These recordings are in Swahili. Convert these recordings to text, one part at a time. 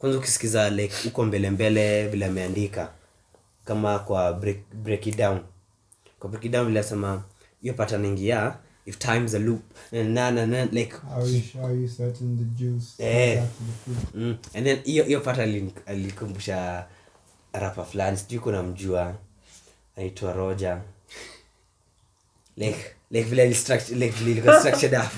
kwanza ukisikiza like uko mbele vile ameandika kama kwa break it down. Kwa break it down vile asema hiyo pattern ingia if time's a loop na like how you certain the juice and then hiyo pattern alikumbusha rapper fulani sijui kuna mjua anaitwa Roger like vile structured up.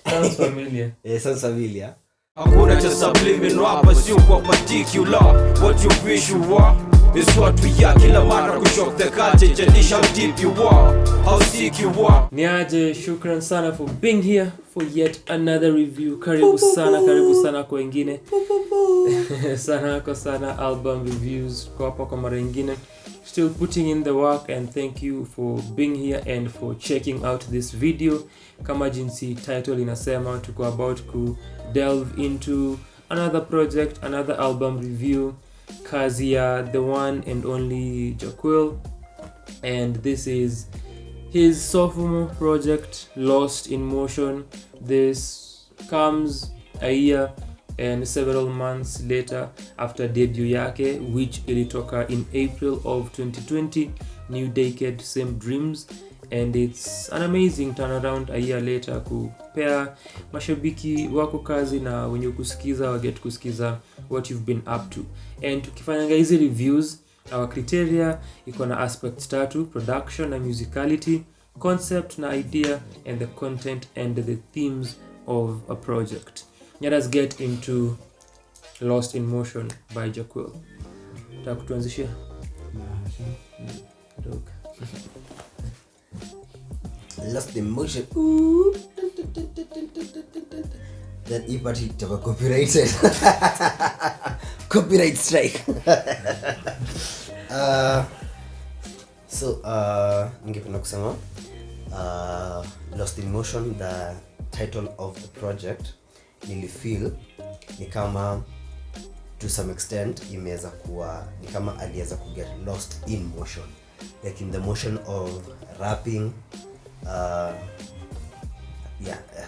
Sounds familiar. Sounds familiar. Hakuna cha subliminal rappers you kwa particular. What you wish you are is what we are. Kila mara kushock the culture, jadisha how deep you are, how sick you are. Niaje, shukran sana for being here for yet another review. Karibu sana kwa wengine. sana album reviews kwa hapa kwa mara nyingine. Still putting in the work, and thank you for being here and for checking out this video. Kama jinsi title inasema, tuko about to delve into another project, another album review, kazi ya the one and only Jakk Quill, and this is his sophomore project, Lost in Motion. This comes a year and several months later after debut yake, which ilitoka in April of 2020, New Decade, Same Dreams, and it's an amazing turnaround a year later kupea mashabiki wako kazi na wenye kusikiza waget kusikiza what you've been up to. And tukifanya hizi reviews, our criteria iko na aspects tatu: production na musicality, concept na idea, and the content and the themes of a project. Let us get into Lost in Motion by Jakk Quill. Takutuanzishia? Lost in Motion. That e-party taba copyrighted. Copyright strike. Ningependa kusema Lost in Motion, the title of the project, nili feel ni kama to some extent imeweza kuwa ni kama aliweza ku get lost in motion, like in the motion of rapping,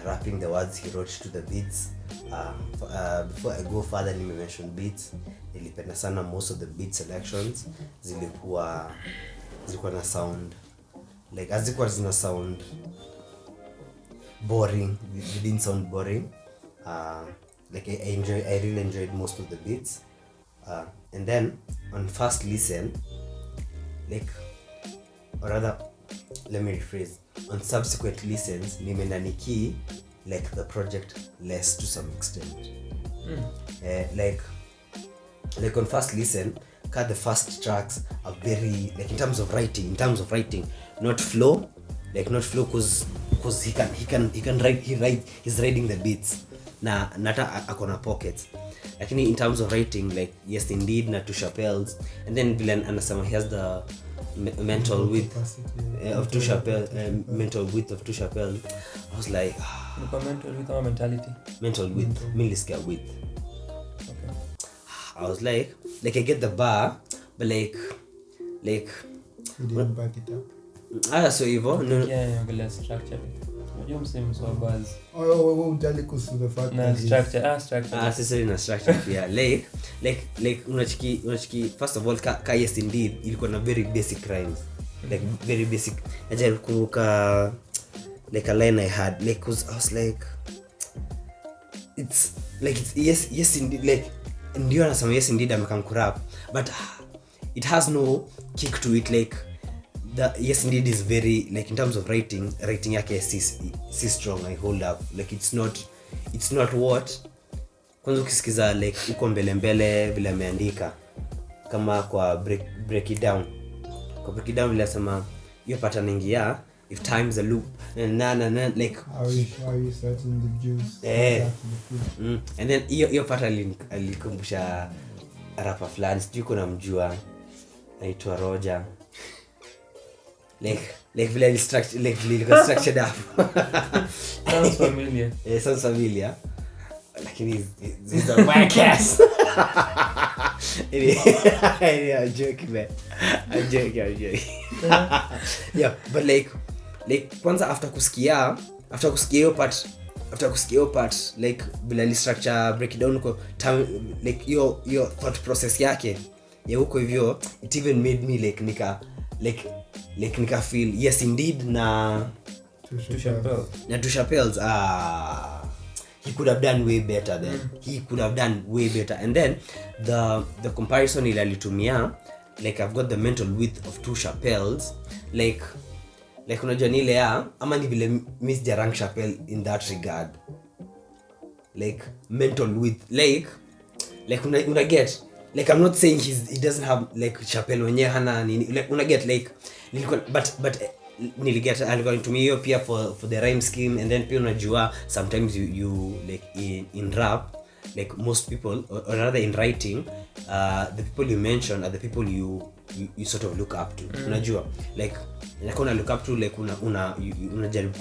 rapping the words he wrote to the beats. Before I go further, let me mention beats. Nilipenda sana most of the beat selections zilikuwa na sound like azikuwa zina sound boring. They didn't sound boring. Like I really enjoyed most of the beats, and then on first listen, like, or rather, let me rephrase, on subsequent listens, nimeenda niki like the project less to some extent. Like on first listen, the first tracks are very, like, in terms of writing, not flow, cause he can write, he's writing the beats na nata akona pockets, lakini in terms of writing, like, yes indeed na to Chappelle's, and then Villain anasema he has the mental width of to Chappelle, mental width of to Chappelle. I was like, mental width or mentality? Mental width, milliscale width. Okay. I was like I get the bar, but like you didn't back it up. So hivyo yeah, structure. Unajua msemo so buzz. Ujali kuhusu the fact na structure sisi na structure pia like unachiki first of all yes indeed ilikuwa na very basic rhymes, like very basic. Najaribu kukumbuka like a line I had, like, cause I was like, it's like it's yes indeed, like ndio anasema yes indeed amekam kurap, but it has no kick to it. Like the yes indeed is very, like, in terms of writing yake si strong. I hold up, like it's not what kwanza ukisikiza like uko mbele vile ameandika kama kwa break it down. Kwa break it down vile asema hiyo pattern ingia if time's a loop na like how you certain the juice and then hiyo pattern alikumbusha rapper fulani sijui kuna mjua anaitwa Roger, like vile structured up. Sounds familiar. Sounds familiar. Lakini these are whack ass. I'm joking, man. I'm joking. Yeah, but like kwanza after kusikia hiyo part, after kusikia hiyo part like bila structure breakdown kwa like your thought process yake ya huko hivyo, it even made me like nika feel yes indeed na Chappelle's he could have done way better then. He could have done way better. And then the comparison ilalitumia, like I've got the mental width of 2 Chappelle's, like unajua ni ile ya ama ni vile Miss Jarang Chappelle in that regard, like mental width, like una get, like I'm not saying he doesn't have like Chappelle wenyewe hana nini, like una get like but niliget alikuwa to me hiyo pia for the rhyme scheme. And then pia unajua sometimes you like in rap, like most people or rather in writing, the people you mention are the people you sort of look up to. Unajua like una look up to, like unajaribu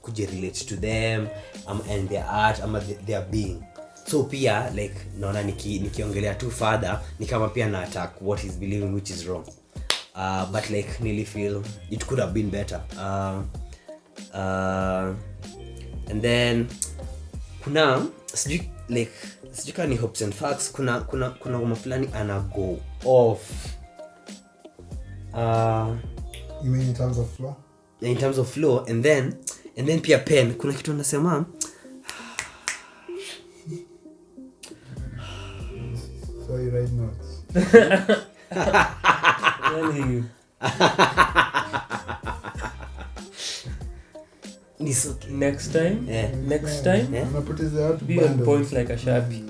kuji relate to them and their art ama their being. So pia like naona nikiongelea too further ni kama pia na attack what he's believing, which is wrong. But like nearly feel it could have been better. And then kuna sijui kama ni hopes and facts, kuna ngoma fulani ana go off. You mean in terms of flow? In terms of flow, and then pia pen kuna kitu anasema so you write notes. It's okay. Next time Unapoteza watu be on point like a sharpie.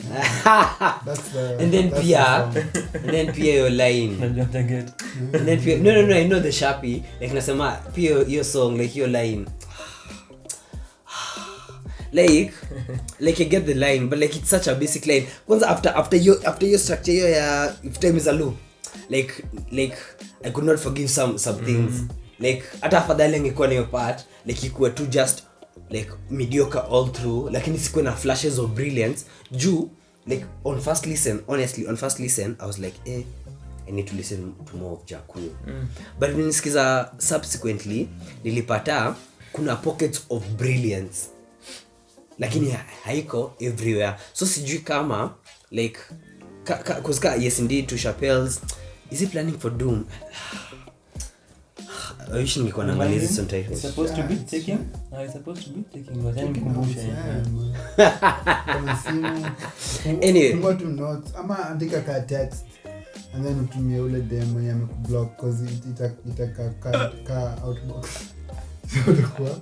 That's the and then pia your line Najua target. and then pia, no I know the sharpie, like nasema pia your song, like your line like I get the line, but like it's such a basic line. Kwanza after your structure ya if time is a loop, like I could not forgive some things. Like hata afadhali ingekuwa na hiyo part, like ikuwa too just like mediocre all through, lakini sikuwa na flashes of brilliance juu. Like on first listen I was like I need to listen to more of Jakk Quill. But when nisikiza subsequently nilipata kuna pockets of brilliance, lakini haiko everywhere. So sijui kama like cause yes indeed 2 Chappelle's, is he planning for doom? I wish ningekuwa naangalia hizo subtitles. It's supposed to be taking wazani mkumbusha. Anyway, what to notes ama andika ka text and then utumie ule demo ya amekublock cause itaka outbox. So utakuwa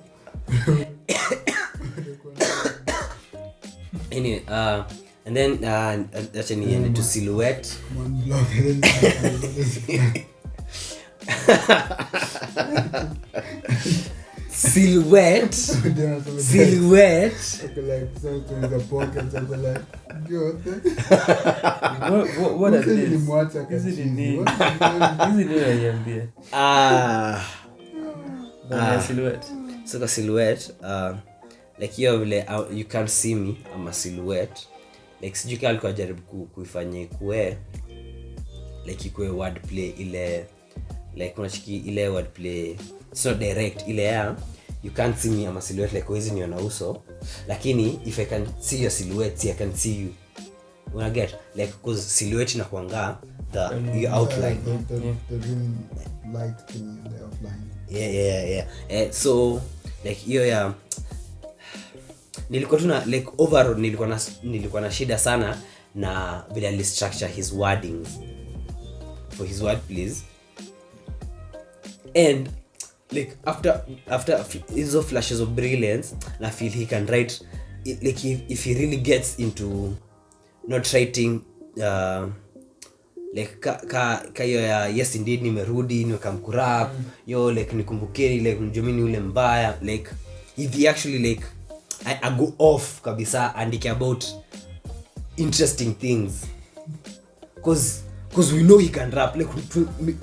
anyway, and then acha niende to silhouette. one block and then silhouette like so the pockets of like What are these? Nilimwacha Hizi kachizi. ni What is hizi ndio yaiambia. Silhouette. So the silhouette, like you vile you can't see me, I'm a silhouette. Like sijui kama alikuwa jaribu kuifanya kuwe like ikuwe wordplay ile, like unachiki ile wordplay, it's not direct ile ya you can't see me, I'm a silhouette, like huwezi niona uso, lakini if I can see your silhouette I can see you. Una get like cause silhouette inakuanga your outline. the rim light thing in the outline. Yeah. So like hiyo ya nilikuwa tuna like overall nilikuwa na shida sana na vile ali structure his wordings for his word please. And like after hizo flashes of brilliance I feel he can write like if he really gets into not writing like ka yo ya yes indeed nimerudi nikamkurap yo like nikumbukeni like njomini ule mbaya, like if he actually like I go off kabisa andike about interesting things cause we know he can rap, like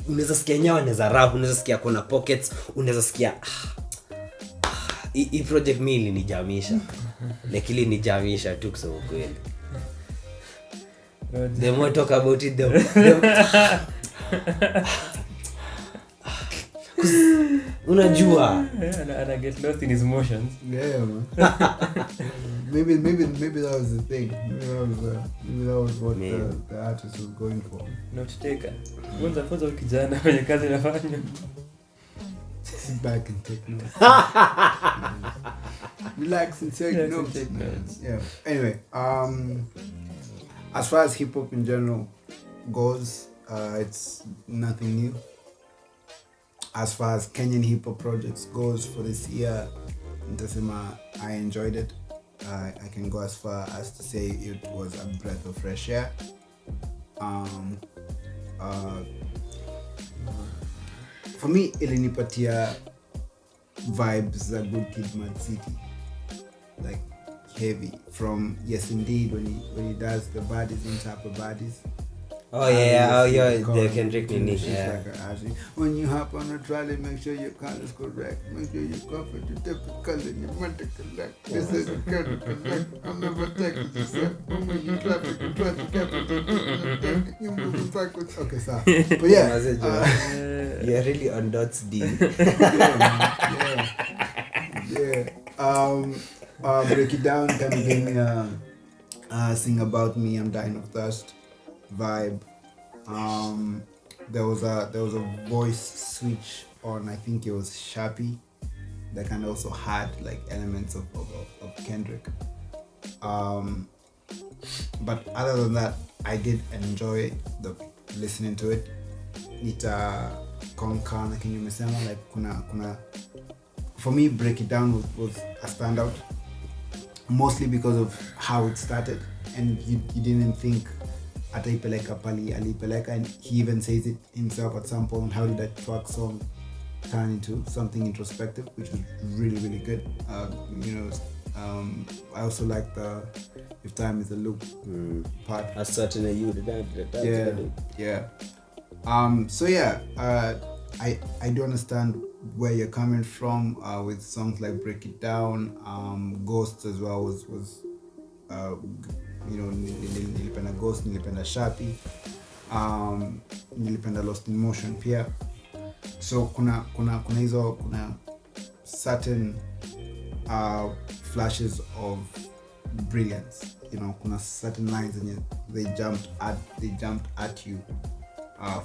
unaweza sikia nyawa anaweza rap, unaweza sikia kuna pockets, unaweza sikia hii project mimi ilinijamisha like ili nijamisha tu kusema kweli. The more talk about it, Unajua. Ana get lost in his emotions. Yeah, man. maybe that was the thing. Maybe that was what the artist was going for. Not taker. Kwanza kijana kwenye kazi inafanya. Sit back and take notes. Relax and take notes. Yeah. Anyway, as far as hip hop in general goes, it's nothing new. As far as Kenyan hip hop projects goes for this year, I enjoyed it. I can go as far as to say it was a breath of fresh air. For me, ilinipatia vibes a Good Kid, Mad City, like heavy. From Yes Indeed when he does the baddies and type of baddies. The Kendrick nini. Yeah. Like when you hop on a trolley, make sure your color is correct. Make sure your comfort, your typical, and your mental collect. This is a good collect. I'm never taking this step. When you traffic, you try to get you move backwards. Okay, so. But yeah. You're really on dots D. Yeah. Break it down, kind of gave me a Sing About Me, I'm Dying of Thirst vibe. There was a voice switch on, I think it was Sharpie, that kind of also had like elements of Kendrick. But other than that, I did enjoy listening to it. Nita konka na kenye umesema, like kuna for me, Break It Down was a standout, mostly because of how it started, and you didn't think Anatupeleka pali alipeleka, and he even says it himself at some point. How did that twerk song turn into something introspective, which was really, really good. I also like the If Time Is a Loop part. As certain as you I do understand where you're coming from with songs like Break It Down. Ghosts as well was nilipenda Ghost, nilipenda Sharpie, nilipenda Lost in Motion pia. So kuna certain flashes of brilliance, kuna certain lines and they jumped at you.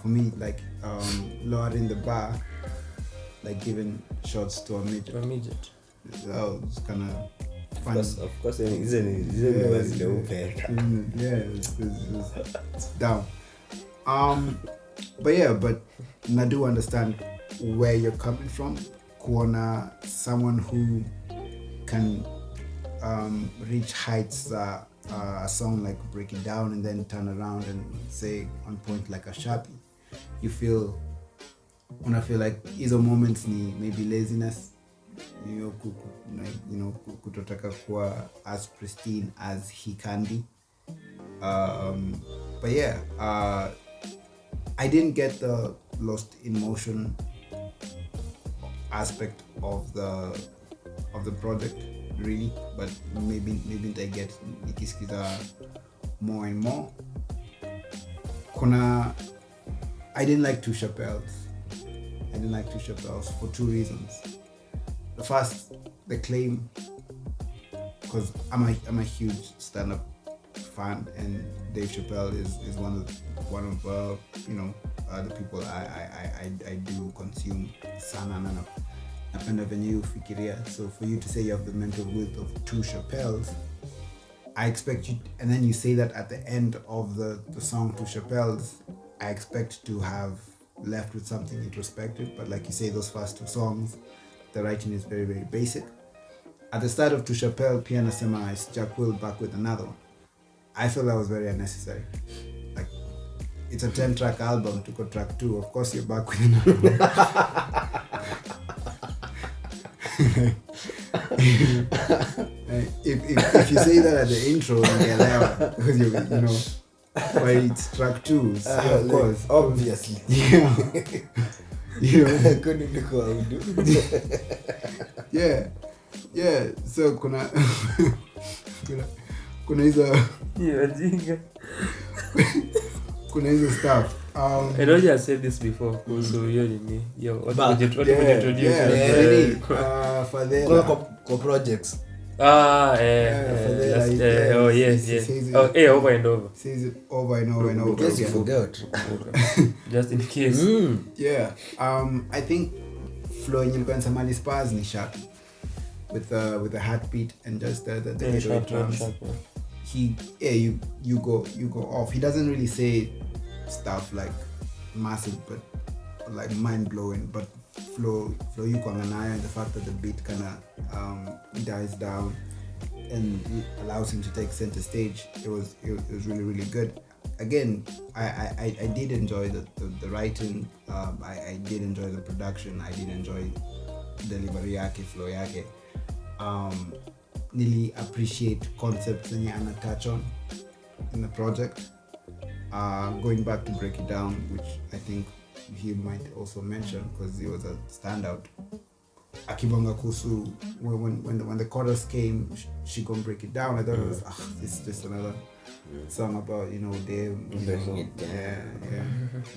For me, like lowering the bar, like giving shots to a midget. That was kind of fun. Of course, it's down. But I do understand where you're coming from. Kuona someone who can reach heights, a song like Break It Down, and then turn around and say on point like a Sharpie. You feel like hizo moments ni maybe laziness, kutotaka kuwa as pristine as he can be. But yeah, I didn't get the Lost in Motion aspect of the project really, but maybe I get nikisikiza more and more. I didn't like Two Chappelles for two reasons. The first, the claim, because I'm a huge stand-up fan, and Dave Chappelle is one of the people I do consume sana na napenda venye ufikiria. So for you to say you have the mental width of Two Chappelles, I expect you, and then you say that at the end of the song Two Chappelles, I expect to have left with something introspective. But like you say, those first two songs, the writing is very, very basic. At the start of Two Chappelle, pia nasema is Jakk Quill back with another one. I feel that was very unnecessary. Like, it's a 10-track album, to go track 2, of course you're back with another one. If you say that at the intro, then because but it's track 2, so of course. Obviously. Yeah. Couldn't look what I would do. Yeah. So kuna hizo kuna hizo stuff. I know you said this before. So you know, what did you introduce? For the projects. Oh yes. Over and over. Says it over and over and over. Yes, you forgot. Just in case. Yeah. I think flow in Yimkan Samali Spars ni sharp with a heartbeat and just the drums. You go off. He doesn't really say stuff like massive but like mind blowing, but flow you and the fact that the beat kinda dies down and it allows him to take center stage. It was really, really good. Again, I did enjoy the writing. I did enjoy the production. I did enjoy delivery yake, flow yake. Really appreciate concepts that Yana touch on in the project. Going back to break it down, which I think he might also mention because it was a standout. Akibonga Kusu, when the chorus came, she gonna break it down. I thought it was this is just another song about them Breaking it down. Yeah.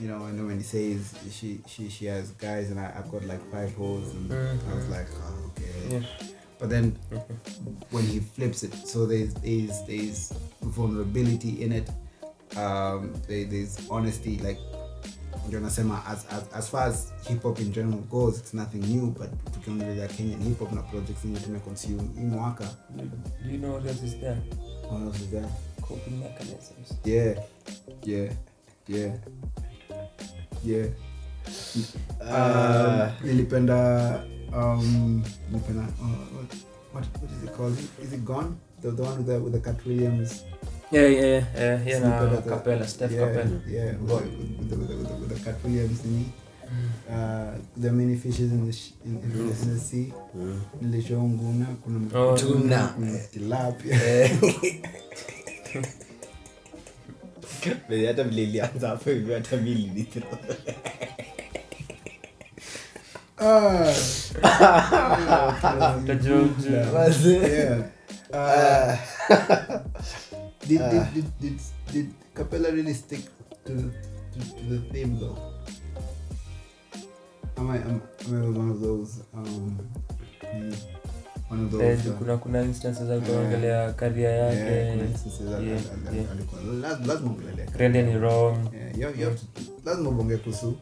And then when he says she has guys and I've got like 5 hoes and I was like, okay. Yeah. But then when he flips it, so there's vulnerability in it. There's honesty, like as far as hip hop in general goes, it's nothing new, but tukiongelea Kenyan hip hop na projects zenye tumeconsume hii mwaka. Do you know what else is there? What else is there? Coping mechanisms. Yeah. Nilipenda what is it called? Is it Gone? The one with the Cat Williams. Yeah. Capella, Steph Capella. Yeah, with the Cat Williams in the many fishes in the sea. Nilishonguna kuna tilapia. Basi hata vile ilianza hapo hivi hata mimi nilithrow. Did Capella really stick to the theme though? Am I one of those kuna instances za kuongelea career yake. lazima ongelea Trend ni wrong. You have to lazima bonge kuhusu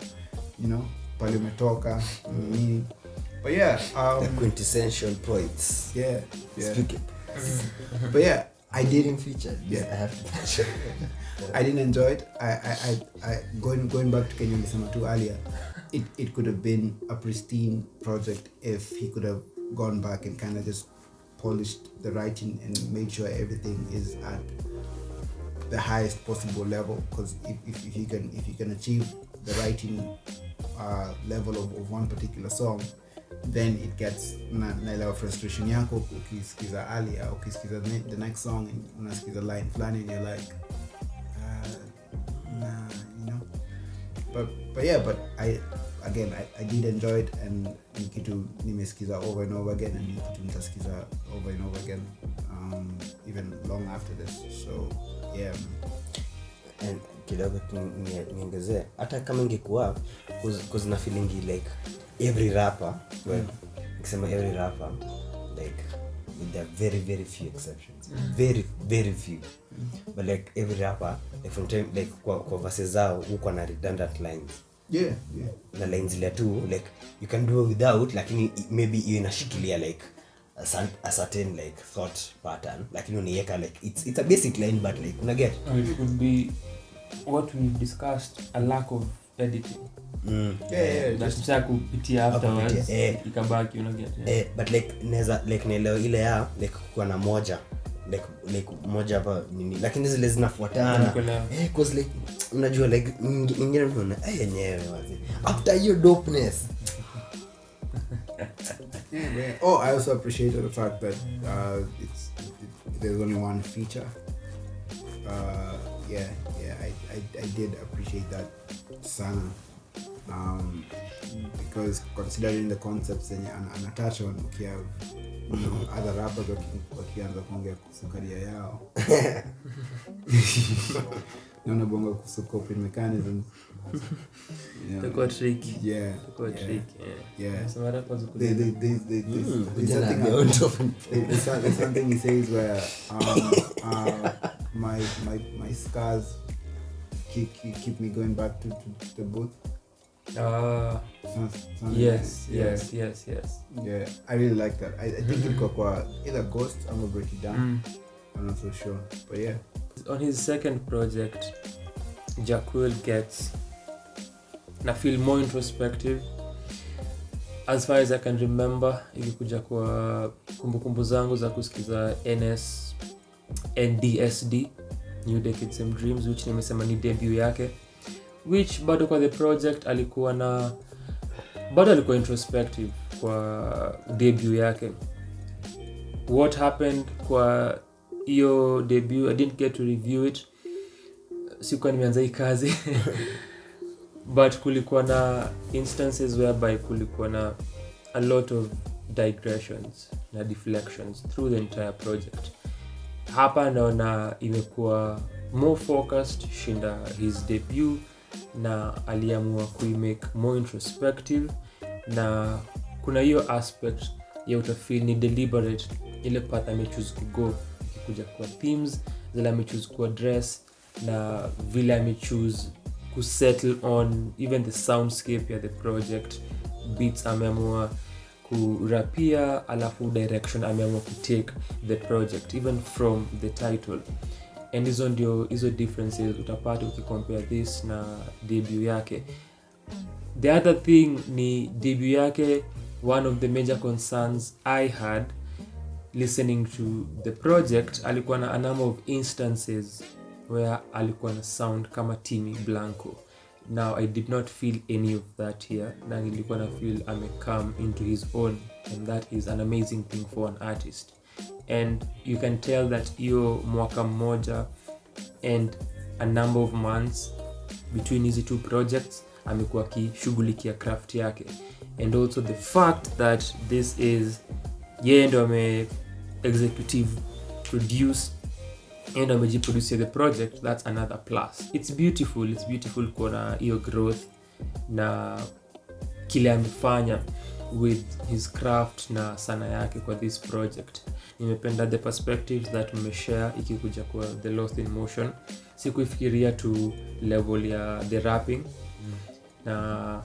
pale umetoka nini. But yeah, the quintessential points. Yeah. Speak it. But yeah, I didn't feature. Yeah, I have to mention. I didn't enjoy it. I going back to Kenya Nisema too earlier. It could have been a pristine project if he could have gone back and kind of just polished the writing and made sure everything is at the highest possible level. Because if you can achieve the writing level of one particular song, then it gets na frustration yako ukisikiza earlier, ukisikiza the next song and unasikiza line flani and you're like but I did enjoy it, and nikitu nimesikiza over and over again, and nikitu nitasikiza over and over again even long after this. So yeah, and kidogo niongezee hata kama ingekuwa cause na feeling like every rapper, well, nikisema every rapper, like there are very, very few exceptions, very, very few, but like every rapper, like from time, like kwa verses zao huko na redundant lines. Yeah. The lines zile tu like you can do without, lakini maybe you inashikilia like a certain like thought pattern, lakini unaiweka like it's a basic line but like una get. It could be what we discussed, a lack of editing. That's kupitia afterwards ikabaki una get. But like neza like naelewa ile ya like kwa na moja like moja hapa nini, lakini zile zinafuatana cause like unajua like nyingine unaona yenyewe wazi after your dopeness. Oh, I also appreciated the fact that there's only one feature. I did appreciate that sana. Because considering the concepts and attach on other rappers wakianza kuongea kuhusu career yao naona bongo kuhusu coping mechanisms. They're quite tricky. Yeah. Quite tricky. Yeah. So what happens with there's something he says where my scars keep me going back to the booth. Yes. Yeah, I really like that. I think it got either Ghost, I'm gonna break it down. I'm not so sure, but yeah. On his second project, Jakk Quill gets, na feel more introspective. As far as I can remember, ilikuja kwa kumbukumbu zangu za kusikiza NDSD, New Decade Same Dreams, which nimesema ni debut yake, which bado kwa the project alikuwa introspective kwa debut yake. What happened kwa hiyo debut, I didn't get to review it, sikuwa nimeanza hii kazi but kulikuwa na instances whereby kulikuwa na a lot of digressions na deflections through the entire project. Hapa naona imekuwa more focused shinda his debut, na aliamua kuimake more introspective, na kuna hiyo aspect ya utafeel ni deliberate ile path amechoose kugo, ikikuja kwa themes zile amechoose kuaddress na vile amechoose kusettle on even the soundscape ya the project. Beats ameamua kurapia, alafu direction ameamua kutake the project even from the title. And hizo differences utapata ukicompare this na debut yake. The other thing ni debut yake, one of the major concerns I had listening to the project, alikuwa na a number of instances where alikuwa na sound kama Timmy Blanco. Now I did not feel any of that here, na nilikuwa na feel come into his own, and that is an amazing thing for an artist. And you can tell that hiyo mwaka mmoja and a number of months between these two projects amekuwa akishughulikia craft yake. And also the fact that this is yeye ndo ame executive produce and amejiproduce the project, that's another plus. It's beautiful kuona hiyo growth na kile amefanya with his craft na sana yake kwa this project. Nimependa the perspectives that mmeshare ikikuja kwa the Lost in Motion. Sikufikiria to level ya the rapping, na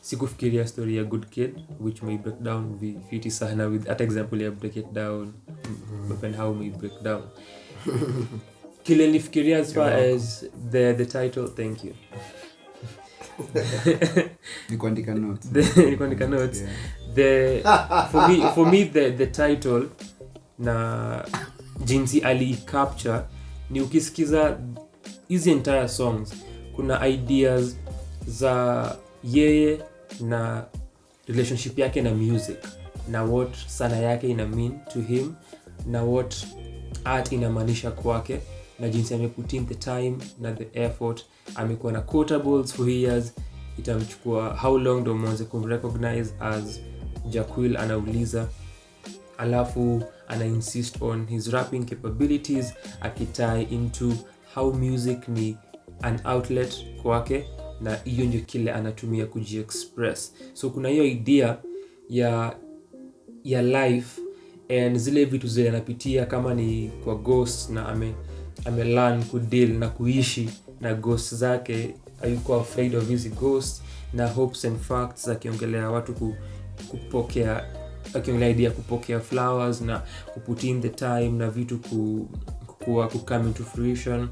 sikufikiria story ya Good Kid, which may break down fiti sana with at example ya Break It Down, and how may break down. Kile nifikiria as far as the title, thank you. Nikuandika notes. Yeah. For me the title na jinsi ali capture ni ukisikiza hizi entire songs, kuna ideas za yeye na relationship yake na music, na what sana yake ina mean to him, na what art inamaanisha kwake, na jinsi ameput in the time na the effort. Amekuwa na quotables for years, itamchukua how long ndo mwanze kumrecognize as Jakk Quill, anauliza. Alafu ana insist on his rapping capabilities, akitie into how music ni an outlet kwake, na hiyo ndio kile anatumia kujiexpress. So kuna hiyo idea ya life and zile vitu zile anapitia, kama ni kwa ghost na ame kudeal na kuishi na ghosts zake, hayuko afraid of his ghosts, na hopes and facts, akiongelea watu kupokea, akiongelea idea kupokea flowers na put in the time na vitu come into fruition,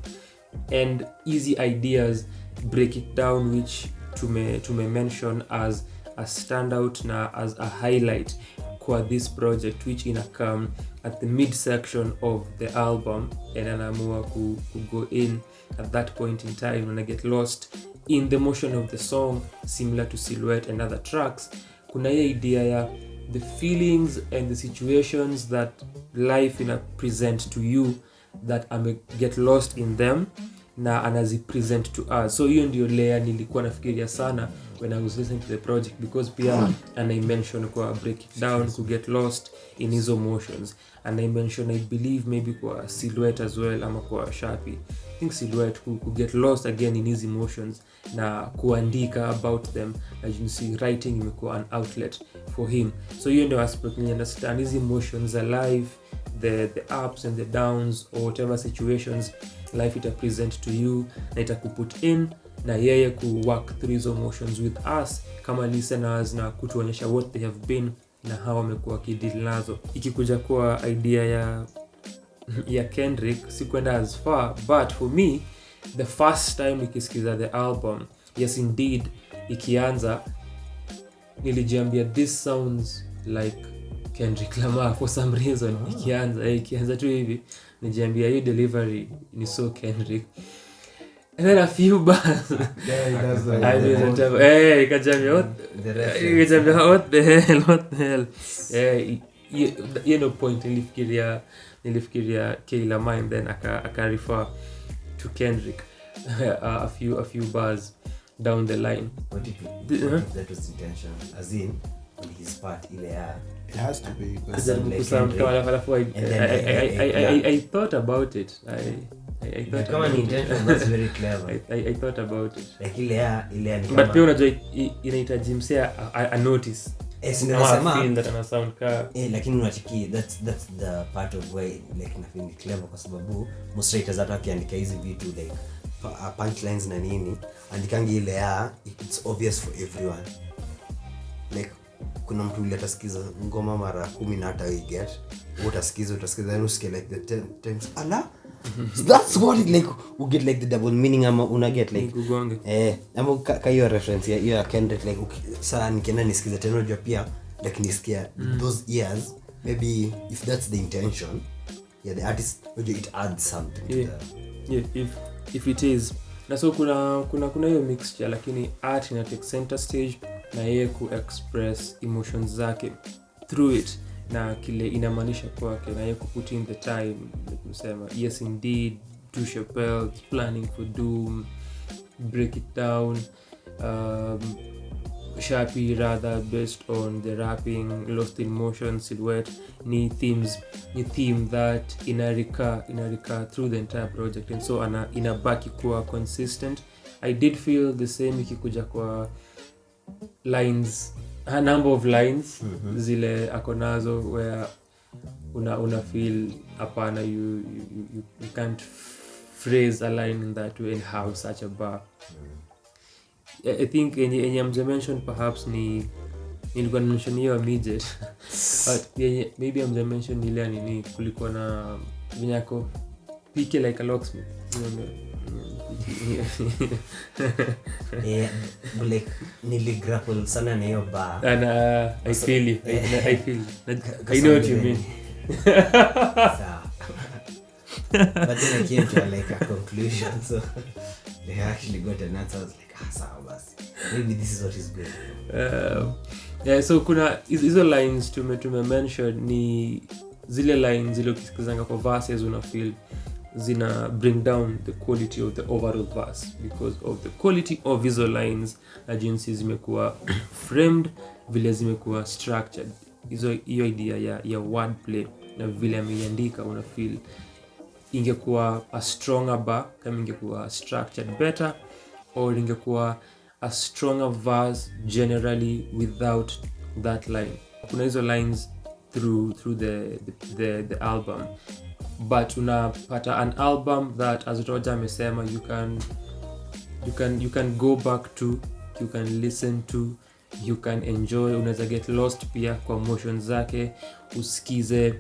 and easy ideas break it down, which tume mention as a standout na as a highlight kwa this project, which come at the mid section of the album, and anaamua ku go in at that point in time, and I get lost in the motion of the song, similar to Silhouette and other tracks. Kuna hiyo idea ya the feelings and the situations that life present to you, that get lost in them na anazi present to us. So hiyo ndio layer nilikuwa nafikiria sana when I was listening to the project, because pia and I mention kwa break it down, to get lost in his emotions, and I mention I believe maybe kwa Silhouette as well, ama kwa Sharpie, think Silhouette who get lost again in his emotions na kuandika about them, as you see writing imekuwa an outlet for him. So you ndio aspect ni understand his emotions alive, the ups and the downs or whatever situations life ita present to you na itakuput in na yeye ku work through his emotions with us kama listeners na kutuonyesha what they have been na how wamekuwa kideal nazo. Ikikuja kwa idea ya Kendrick sikwenda as far, but for me the first time nikisikiza the album, yes indeed, ikianza nilijiambia this sounds like Kendrick Lamar for some reason. Ikianza tu hivi nijiambia hii delivery ni so Kendrick, and then a few bars ikajambia what the hell you know point nilifikiria Kayla Mine, then aka refer to Kendrick a few bars down the line. What if that was intention, as in on his part ile ya It has to be. I thought about it. I thought kama ni intention, that's very clever. I thought about it. Like ile ya ni But pia unajua inahitaji msea a notice. Ninasema feel that ana sound ka lakini unachiki that's the part of why like na feel clever, kwa sababu most writers hata akiandika hizi vitu like punchlines na nini, andikangi ile ya it's obvious for everyone. Like kuna mtu yule atasikiza ngoma mara 10 na hata we get utasikiza then usikie like the 10 times ala that's what it like we get like the double meaning ama una get like ama kayo reference ya Kendrick like saa nikienda nisikiza tena unajua pia like nisikia those ears, maybe if that's the intention the artist it adds something to the if it is. Na so kuna hiyo mixture, lakini art ina take center stage na yeye ku express emotions zake through it na kile inamaanisha kwake na yeye ku put in the time, kusema yes indeed, to Chappelle, planning for doom, break it down, Sharpie rather based on the rapping, Lost in Motion, Silhouette ni theme that inarika through the entire project, and so inabaki kuwa consistent. I did feel the same ikikuja kwa lines, a number of lines zile akonazo where una feel apana you can't phrase a line in that way and have such a bar. I think any mention perhaps nilikuwa mention hiyo midget but maybe mention ile nini kulikuwa na vinyako pike like a locksmith, like niligrapple sana na hiyo bar and I feel I know what you mean. But then I came to like a conclusion, so they actually got an answer. I was like, sawa basi, maybe this is what is good. So kuna hizo lines tume mention ni zile lines zile ukisikizanga kwa verses una feel zina bring down the quality of the overall verse because of the quality of hizo lines na jinsi zimekuwa framed, vile zimekuwa structured. Hiyo idea ya wordplay na vile ameandika una feel ingekuwa a stronger bar kama ingekuwa structured better, or ingekuwa a stronger verse generally without that line. Kuna hizo lines through the album, but unapata an album that as Roger amesema you can go back to, you can listen to, you can enjoy, unaweza get lost pia kwa emotions zake, usikize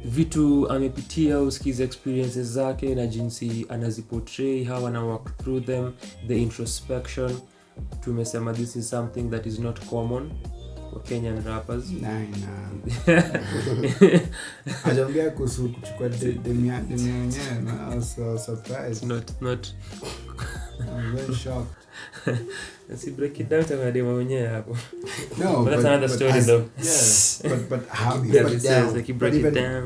vitu amepitia, usikize experiences zake na jinsi anaziportray, how ana work through them, the introspection. Tumesema this is something that is not common for Kenyan rappers. Ajaongea kuhusu kuchukua demi mwenyewe, I was so surprised. Not I'm very shocked. Let's break it down to demi mwenyewe hapo. No, but that's another story though. Yes. But how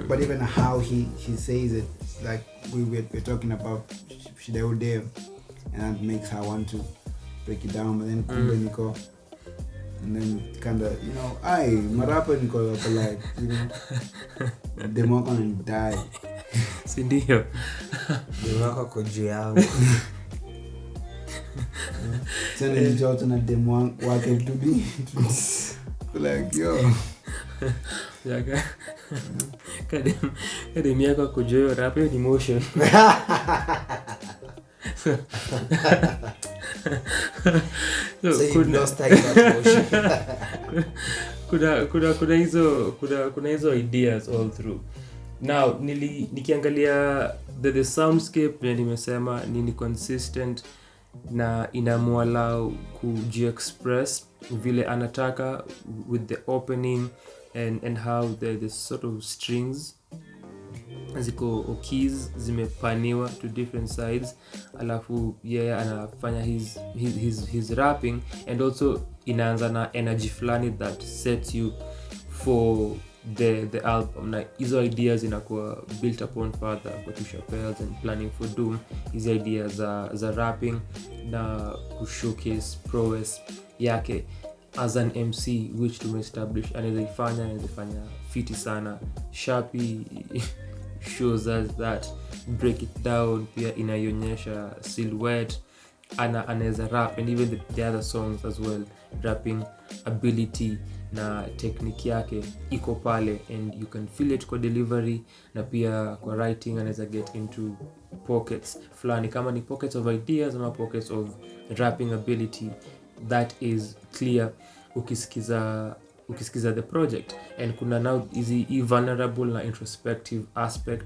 but even how he says it, like we're talking about Shideo, and that makes her want to break it down, but then kumbe niko, and then kinda, you know, marapa niko like, you know, demo and die. Sindio. Nimeweka kwa juu yangu. Tena nijoto na demo wake to be like yo. Yaka. Kadem yako kujoyo rap ni emotion. So you lost that emotion. kuna hizo ideas all through. Now nikiangalia the soundscape na nimesema ni consistent na inamwallow kujiexpress vile anataka with the opening and how the sort of strings ziko keys zimepaniwa to different sides, alafu anafanya his rapping, and also inaanza na energy flani that sets you for the album. Na hizo ideas inakuwa built upon further kwa Two Chappelles and Planning for Doom. Hizo ideas za rapping na kushowcase prowess yake as an MC, which tumeestablish anaweza fiti sana. Sharpie shows us that, Break It Down pia inaionyesha silhouette, anaweza rap, and even the other songs as well, rapping ability na technique yake iko pale, and you can feel it kwa delivery na pia kwa writing. Anaweza get into pockets flani, kama ni pockets of ideas ama pockets of rapping ability, that is clear ukisikiza the project. And kuna now easy vulnerable na introspective aspect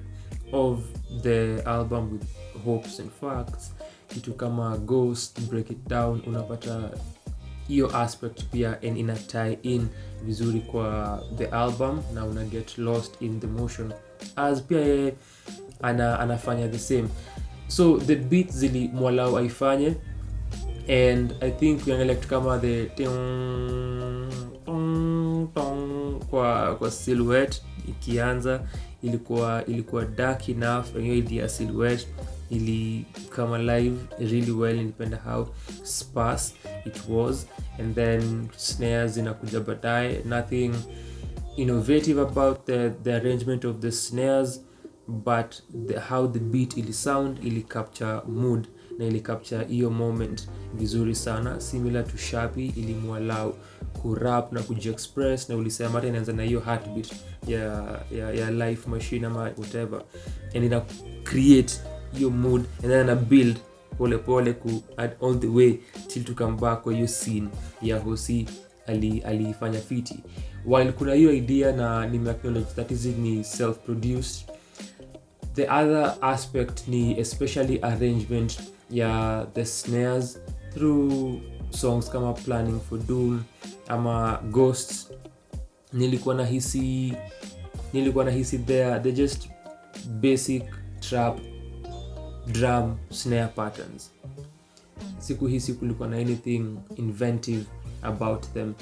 of the album with hopes and facts, kitu kama Ghost, Break It Down, unapata hiyo aspect pia, and ina tie in vizuri kwa the album na una get lost in the motion as pia anafanya the same. So the beats zili mwalau aifanye, and I think we elect kama the kwa silhouette ikianza ilikuwa dark enough, and hiyo idea silhouette ili kama live really well. Nilipenda how sparse it was, and then snares zinakuja baadaye. Nothing innovative about the arrangement of the snares, but how the beat ili sound, ili capture mood na ili capture hiyo moment vizuri sana, similar to Sharpie, ili muallow kurap na kujiexpress, na ulisema hata inaanza na hiyo heartbeat ya life machine ama whatever, and ina create your mood, and then ana build pole pole ku add all the way till to come back kwa hiyo scene ya Hosi alifanya fiti. While kuna hiyo idea na nime-acknowledge that is ni self-produced, the other aspect ni especially arrangement ya the snares through songs kama Planning for Doom ama Ghosts. Nilikuwa nahisi they're just basic trap drum snare patterns. Sikuhisi kulikuwa na anything inventive about them.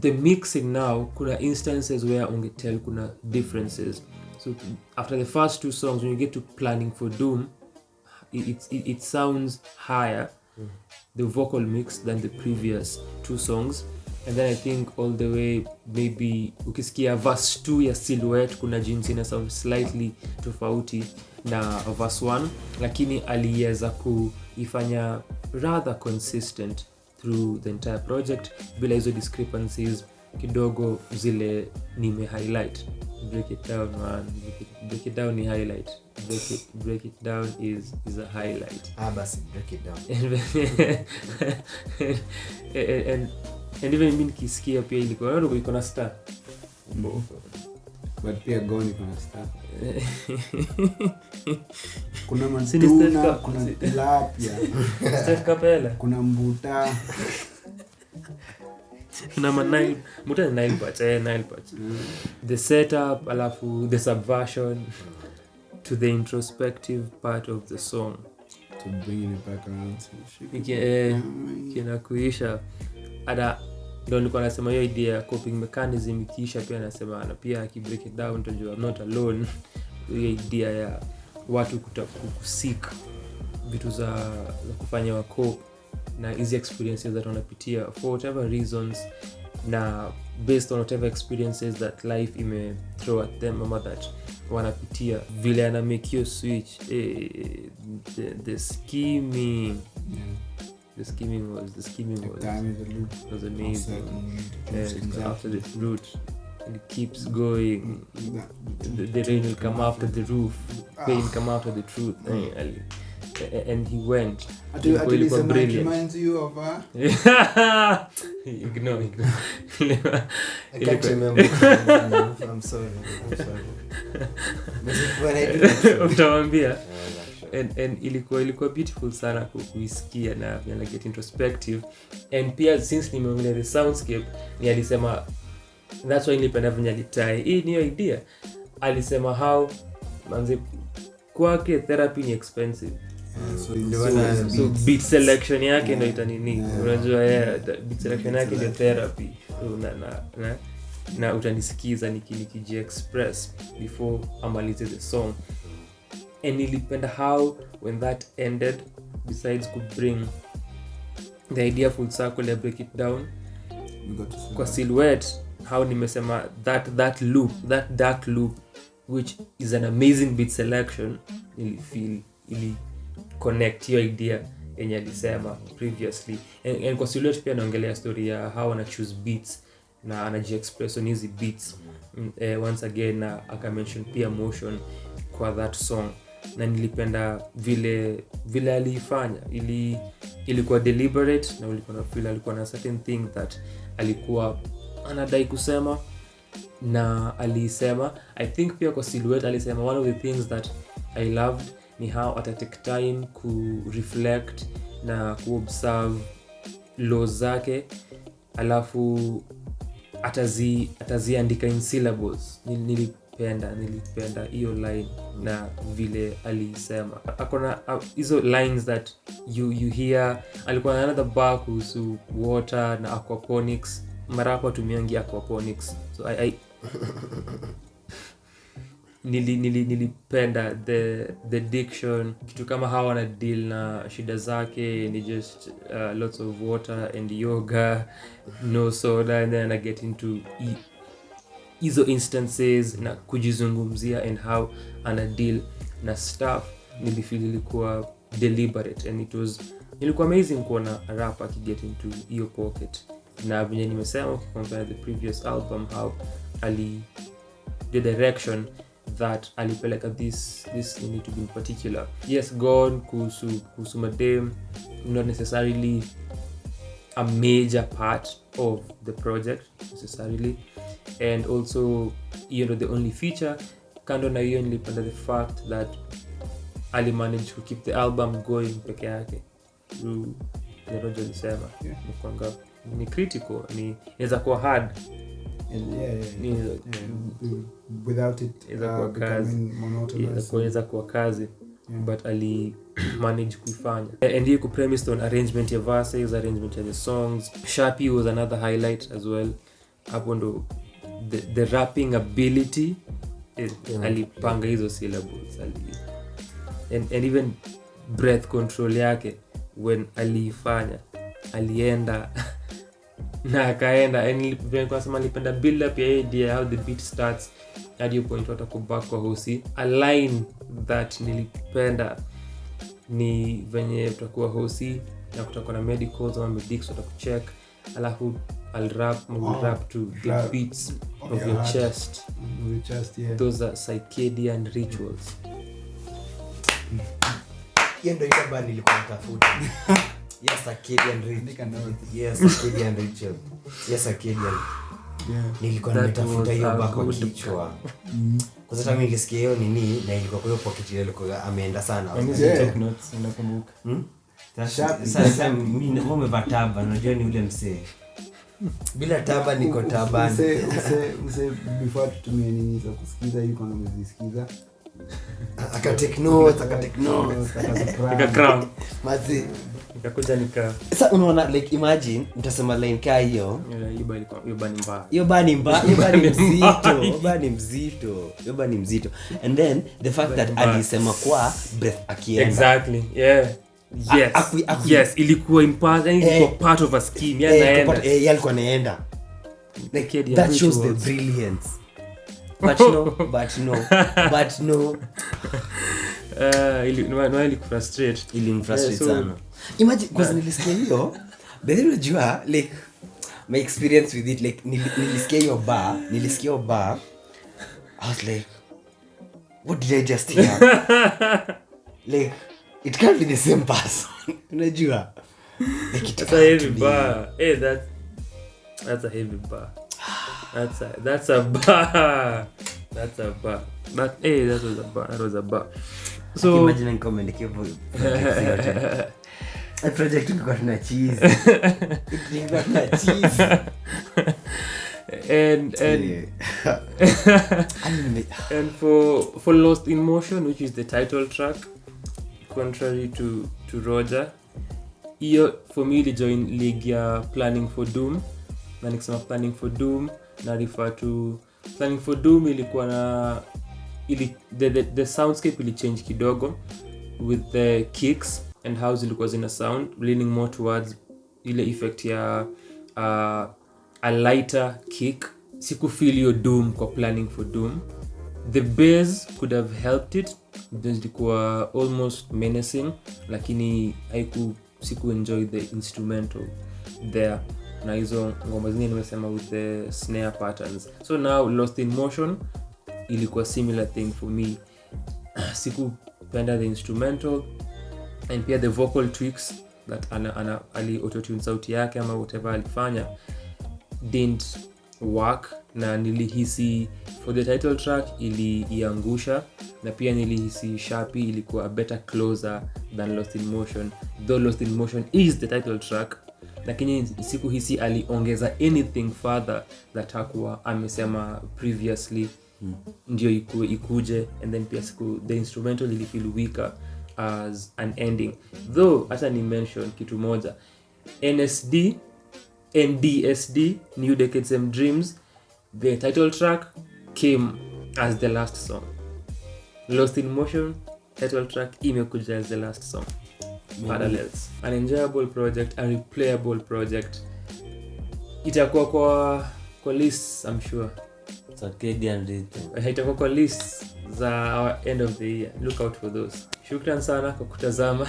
The mixing now, kuna instances where ungetel kuna differences. So after the first two songs, when you get to Planning for Doom, it sounds higher, the vocal mix, than the previous two songs. And then I think all the way, maybe ukisikia verse 2 ya Silhouette, kuna jinsi na sound slightly tofauti na verse 1, lakini aliweza kuifanya rather consistent through the entire project bila hizo discrepancies kidogo zile nime highlight. Break It Down, man. Break it down ni highlight. Break it down is a highlight. Basi Break It Down. And even mimi nikisikia pia ilikuwa iko na star. But pia goni kuna star. Kuna matuna, kuna tilapia. Steph Capella. Kuna mbuta. Kuna Nile patch. The setup, alafu the subversion to the introspective part of the song. To bring it back around. Kina kuisha. Ada ndio nilikuwa nasema hiyo idea ya coping mechanism ikiisha pia nasema na pia break it down to I'm not alone. Hiyo idea ya watu kusik vitu za kufanya wa cope na easy experiences that wanapitia for whatever reasons, na based on whatever experiences that life ime throw at them ama that wanapitia vile ana make you switch the scheming the scheming was Time is a loop. was amazing. Exactly. After the fruit it keeps going. The rain will come after the roof, pain come after the truth. And he went. It reminds you of ignore. I can't remember. I'm sorry. But when I do that, Utawambia. And ilikuwa beautiful sana kuisikia na get introspective. And pia since nimeongelea the soundscape ni alisema that's why nilipenda venye alitai hii ni idea. Alisema how manze kwake therapy ni expensive. So beat selection yake ndio itanini. Unajua beat selection yake ndio therapy. Na utanisikiza nikiji express before amalize the song. And nilipenda how when that ended, besides could bring the idea full circle and break it down kwa silhouette, how nimesema that loop, that dark loop, which is an amazing beat selection, ili connect your idea yenye alisema previously. And kwa silhouette pia naongelea story ya how ana choose beats na anaji express on easy beats. Once again aka mention pia motion kwa that song. Na nilipenda vile aliifanya, ilikuwa deliberate na ulikuwa feel alikuwa na certain thing that alikuwa anadai kusema na alisema. I think pia kwa silhouette alisema one of the things that I loved ni how at take time ku reflect na ku observe laws zake, alafu ataziandika in syllables. Nilipenda hiyo line na vile alisema. Akona hizo lines that you hear. Alikuwa na another bar kuhusu water na aquaponics. Mara kwa tumiangi aquaponics. So nilipenda the diction, kitu kama how wana deal na shida zake ni just lots of water and yoga, no soda, and then I get into hizo instances na kujizungumzia and how ana deal na stuff. Nilifeel ilikuwa deliberate and ilikuwa amazing kuona a rapper get into hiyo pocket. Na vile nimesema compare the previous album how the direction that alipeleka this need to be in particular. Yes, gone kuhusu madem, not necessarily a major part of the project necessarily. And also, the only feature kando na hiyo nilipenda the fact that ali managed to keep the album going peke yake. Roger alisema ni critical, ni inaweza kuwa hard. Without it becoming monotonous. Inaweza kuwa kazi. But ali manage kuifanya. And he premised on arrangement ya verses, arrangement ya the songs. Sharpie was another highlight as well. Hapo ndo the rapping ability alipanga hizo syllables and even breath control yake when alifanya alienda na akaenda. And kwa sababu alipenda build up ya idea how the beat starts hadi point wata kubaki kwa hosi. A line that nilipenda ni venye tutakuwa hosi na kutakuwa na medicals ama medics watakucheck, alafu I'll rap to the beats of your chest. Yeah. Those are circadian rituals. hiyo ndio ile band nilikuwa natafuta. Yes, circadian ritual. Yes, circadian ritual. Yes, circadian. Yeah. Nilikuwa nimetafuta hiyo bako kichwa. Kwa sababu mimi nilisikia hiyo nini na ilikuwa kwa hiyo pocket ile ilikuwa ameenda sana. Take notes unakumbuka. Sasa mimi nimevaa taba, unajua ni ule msee. Bila taba niko tabani. Mse before tutumie nini za kusikiza hiyo kama umezisikiza. Aka take notes. Nika crown. Mazi. Nikakuja Sasa unaona like imagine utasema line kaa hiyo. Hiyo bani mzito. And then the fact that alisema kwa breath akienda. Exactly. Yeah. Yes. Yes, ilikuwa important, ilikuwa part of a scheme. Alikuwa anaenda. like Acadian that shows the rituals. brilliance. But no ili frustrate. ilinifrustrate So- sana. Imagine because nilisikia hiyo but then unajua like my experience with it like nilisikia hiyo bar I was like what did I just hear? Like it can't be the same person. Unajua like it That's a heavy bar. Hey, that's a heavy bar. That's a bar. That's a bar. But hey, that was a bar. So imagine comment kipo a project ilikuwa na cheese. Ilikuwa na cheese. and and for Lost in Motion, which is the title track, contrary to Roger, hiyo for me ili join league ya Planning for Doom. Na nikisema Planning for Doom na refer to Planning for Doom ilikuwa na the soundscape ili change kidogo with the kicks and how zilikuwa zina sound, leaning more towards ile effect ya a lighter kick. Siku feel your doom kwa Planning for Doom. The bass could have helped it because ilikuwa almost menacing, lakini siku enjoy the instrumental there na hizo ngoma zingine nimesema with the snare patterns. So now Lost in Motion ilikuwa similar thing for me. Sikupenda the instrumental and pia the vocal tweaks that ali autotune sauti yake ama whatever alifanya didn't work, na nilihisi for the title track iliangusha, na pia nilihisi Sharpie ilikuwa a better closer than Lost in Motion, though Lost in Motion is the title track, lakini sikuhisi aliongeza anything further that hakuwa amesema previously ndio ikuje. And then pia the instrumental ili feel weaker as an ending, though hata ni mention kitu moja, NDSD, New Decades and Dreams, the title track came as the last song. Lost in Motion title track imekuja as the last song. Parallels. An enjoyable project, a replayable project. Itakuwa kwa lists, I'm sure. It's Acadian rhythm. Itakuwa kwa lists za our end of the year. Look out for those. Shukran sana kwa kutazama.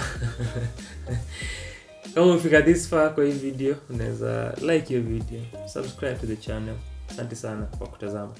Kama umefika this far kwa hii video, unaweza like your video, subscribe to the channel. Asante sana kwa kutazama.